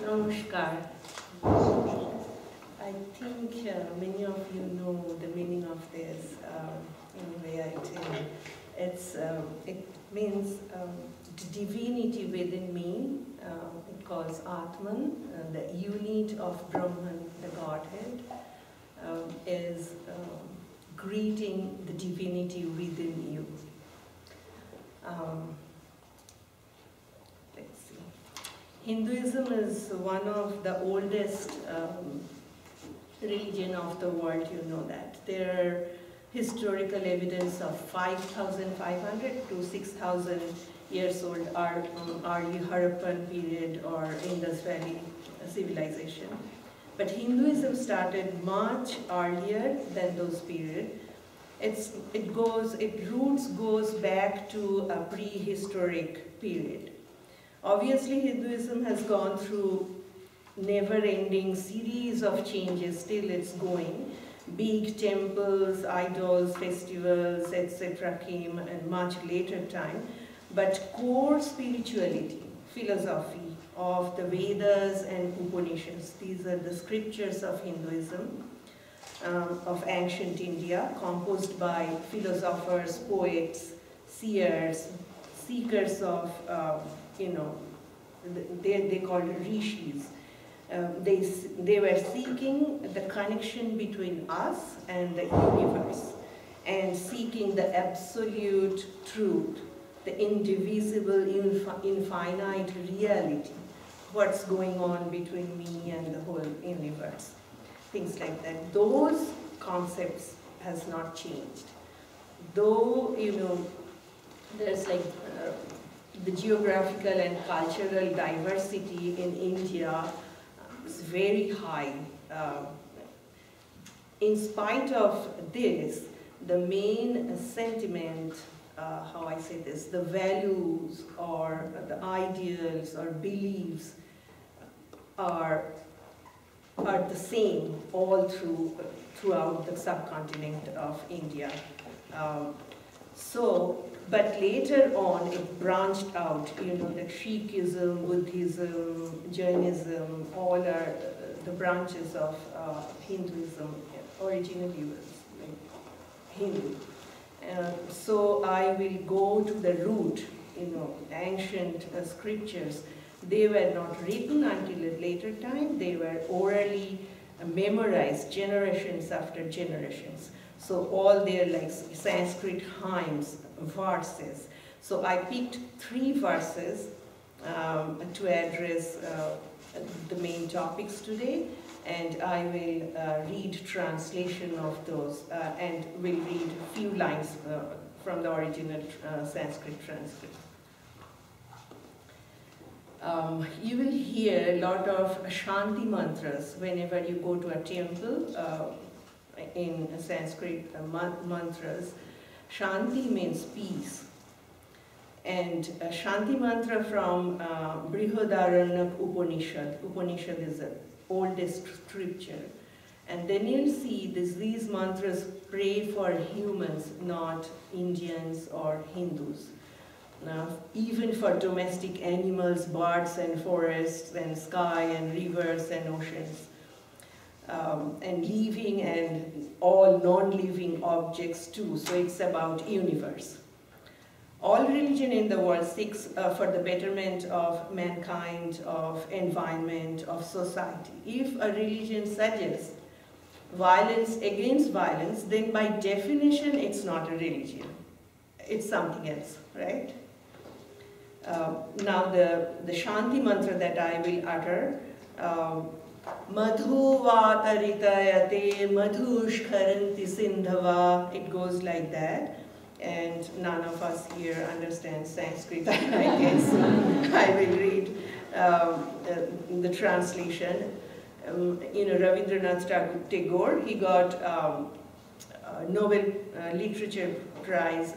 Namaskar. I think many of you know the meaning of this. Anyway, I tell you. It means the divinity within me. It calls Atman, the unit of Brahman, the Godhead, is greeting the divinity within you. Let's see. Hinduism is one of the oldest religion of the world, you know that. There are historical evidence of 5,500 to 6,000 years old early Harappan period or Indus Valley civilization. But Hinduism started much earlier than those periods. Its roots goes back to a prehistoric period. Obviously, Hinduism has gone through never-ending series of changes, still it's going. Big temples, idols, festivals, etc. came in much later time. But core spirituality, philosophy of the Vedas and Upanishads, these are the scriptures of Hinduism, of ancient India, composed by philosophers, poets, seers, seekers of, they called rishis. They were seeking the connection between us and the universe and seeking the absolute truth, the indivisible, infinite reality, what's going on between me and the whole universe, things like that. Those concepts has not changed. Though, there's like the geographical and cultural diversity in India is very high. In spite of this, the main sentiment, how I say this, the values or the ideals or beliefs are the same all throughout the subcontinent of India. But later on it branched out, the Sikhism, Buddhism, Jainism, all are the branches of Hinduism. Originally was Hindu. So I will go to the root, ancient scriptures. They were not written until a later time. They were orally memorized generations after generations. So all their like Sanskrit hymns, verses. So I picked 3 verses to address the main topics today, and I will read translation of those and will read few lines from the original Sanskrit transcript. You will hear a lot of Shanti mantras whenever you go to a temple in Sanskrit mantras. Shanti means peace. And Shanti mantra from Brihadaranyaka Upanishad. Upanishad is the oldest scripture. And then you'll see these mantras pray for humans, not Indians or Hindus. Now, even for domestic animals, birds and forests and sky and rivers and oceans. And living and all non-living objects too. So it's about universe. All religion in the world seeks for the betterment of mankind, of environment, of society. If a religion suggests violence against violence, then by definition it's not a religion. It's something else, right? Now the Shanti mantra that I will utter, Madhu vataritayate madhushkaranti sindhava, it goes like that. And none of us here understand Sanskrit, I guess. I will read the translation. Rabindranath Tagore, he got Nobel Literature Prize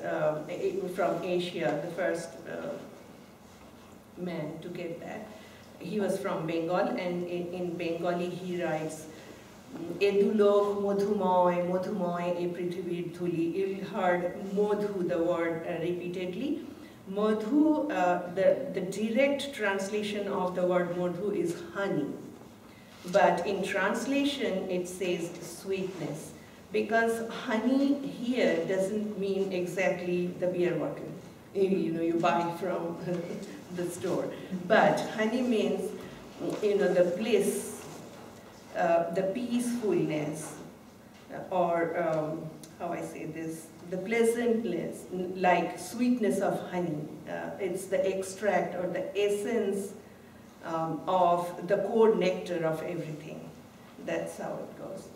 from Asia, the first man to get that. He was from Bengal, and in Bengali he writes, Edulok modhumoy, modhumoy e prithivir thuli. You heard modhu, the word, repeatedly. Madhu, the direct translation of the word madhu is honey. But in translation, it says sweetness. Because honey here doesn't mean exactly the beer bottle you buy from the store. But honey means, the bliss, the peacefulness, or how I say this, the pleasantness, like sweetness of honey. It's the extract or the essence of the core nectar of everything. That's how it goes.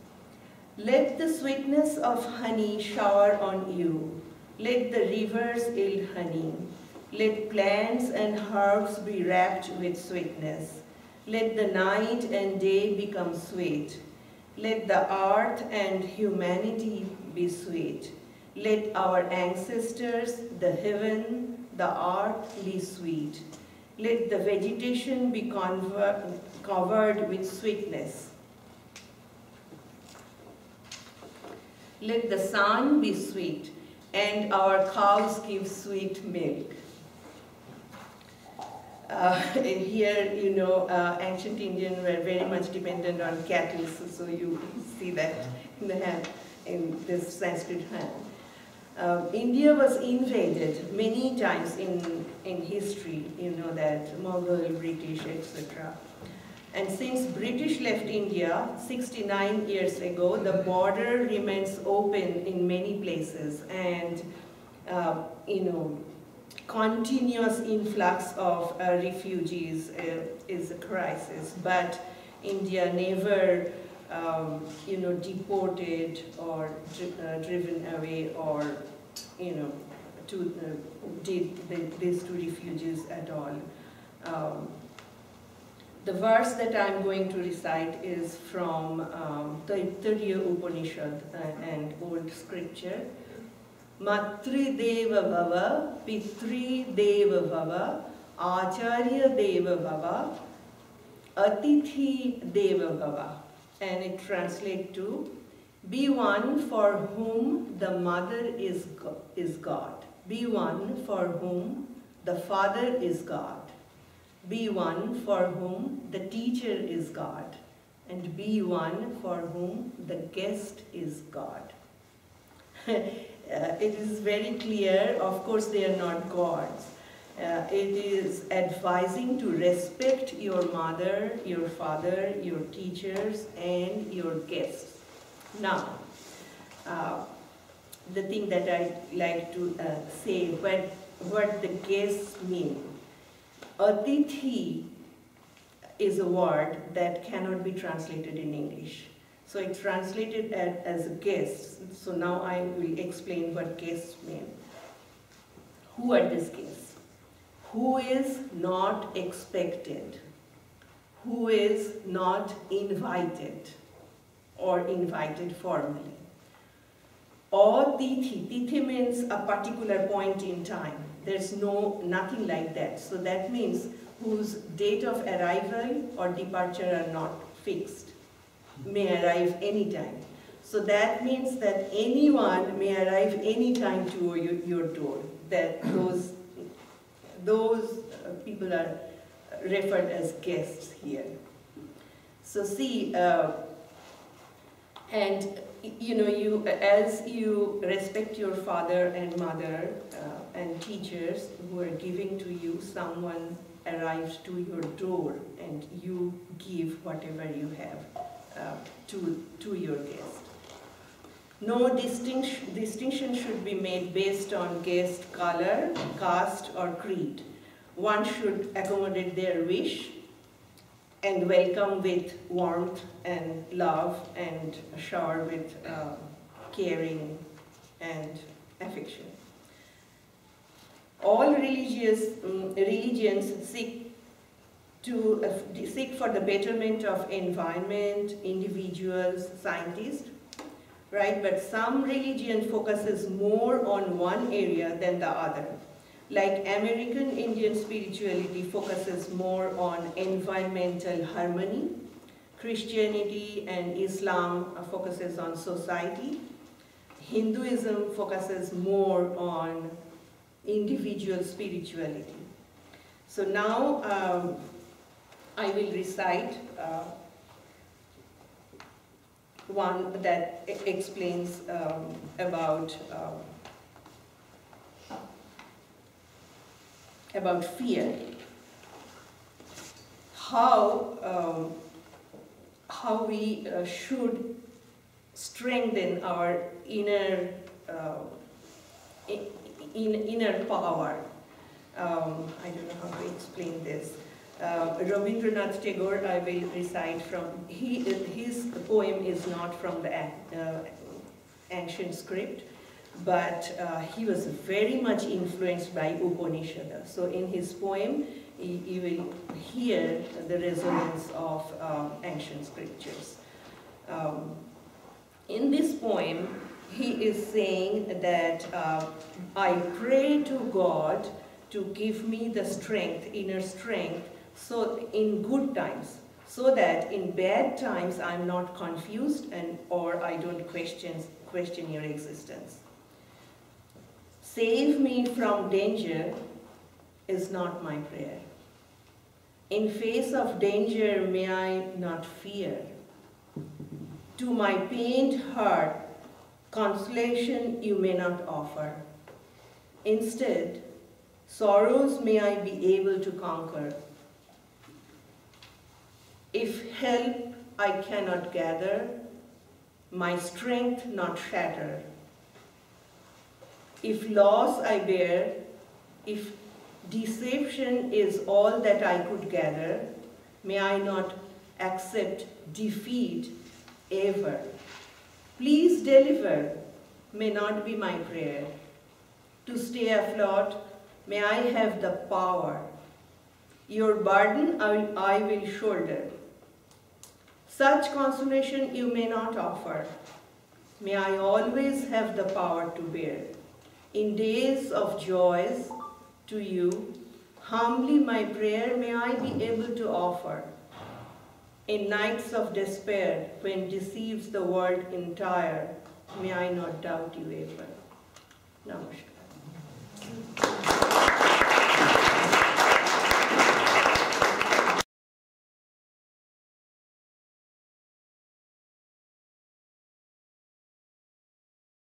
Let the sweetness of honey shower on you. Let the rivers yield honey. Let plants and herbs be wrapped with sweetness. Let the night and day become sweet. Let the earth and humanity be sweet. Let our ancestors, the heaven, the earth be sweet. Let the vegetation be covered with sweetness. Let the sun be sweet, and our cows give sweet milk. Here, ancient Indians were very much dependent on cattle, so you see that in this Sanskrit hand. India was invaded many times in history, that Mughal, British, etc. And since British left India 69 years ago, the border remains open in many places, and continuous influx of refugees is a crisis. But India never, deported or driven away or, did this to refugees at all. The verse that I'm going to recite is from the Taittiriya Upanishad, and old scripture. Matri Deva Bhava, Pitri Deva Bhava, Acharya Deva Bhava, Atithi Deva Bhava. And it translates to, be one for whom the mother is God. Be one for whom the father is God. Be one for whom the teacher is God. And be one for whom the guest is God. It is very clear, of course they are not gods. It is advising to respect your mother, your father, your teachers, and your guests. Now, the thing that I like to say, what the guests mean. Atithi is a word that cannot be translated in English. So it's translated as a guest. So now I will explain what guests mean. Who are these guests? Who is not expected? Who is not invited or invited formally? Or tithi. Tithi means a particular point in time. There's nothing like that. So that means whose date of arrival or departure are not fixed, may arrive anytime. So that means that anyone may arrive anytime to your door. That those people are referred as guests here. So see, and as you respect your father and mother and teachers who are giving to you, someone arrives to your door and you give whatever you have to your guest. No distinction should be made based on guest color, caste, or creed. One should accommodate their wish and welcome with warmth and love and shower with caring and affection. All religions seek for the betterment of environment, individuals, scientists, right? But some religion focuses more on one area than the other. Like American Indian spirituality focuses more on environmental harmony. Christianity and Islam focuses on society. Hinduism focuses more on individual spirituality. So now I will recite one that explains about fear, how we should strengthen our inner power. I don't know how to explain this. Rabindranath Tagore, I will recite from, his poem is not from the ancient script, but he was very much influenced by Upanishad. So in his poem, you will hear the resonance of ancient scriptures. In this poem, he is saying that I pray to God to give me the strength, inner strength, so in good times, so that in bad times I'm not confused or I don't question your existence. Save me from danger is not my prayer. In face of danger, may I not fear. To my pained heart, consolation you may not offer. Instead, sorrows may I be able to conquer. If help I cannot gather, my strength not shatter. If loss I bear, if deception is all that I could gather, may I not accept defeat ever. Please deliver, may not be my prayer. To stay afloat, may I have the power. Your burden I will shoulder. Such consolation you may not offer. May I always have the power to bear. In days of joys to you, humbly my prayer may I be able to offer. In nights of despair, when deceives the world entire, may I not doubt you ever. Namaskar.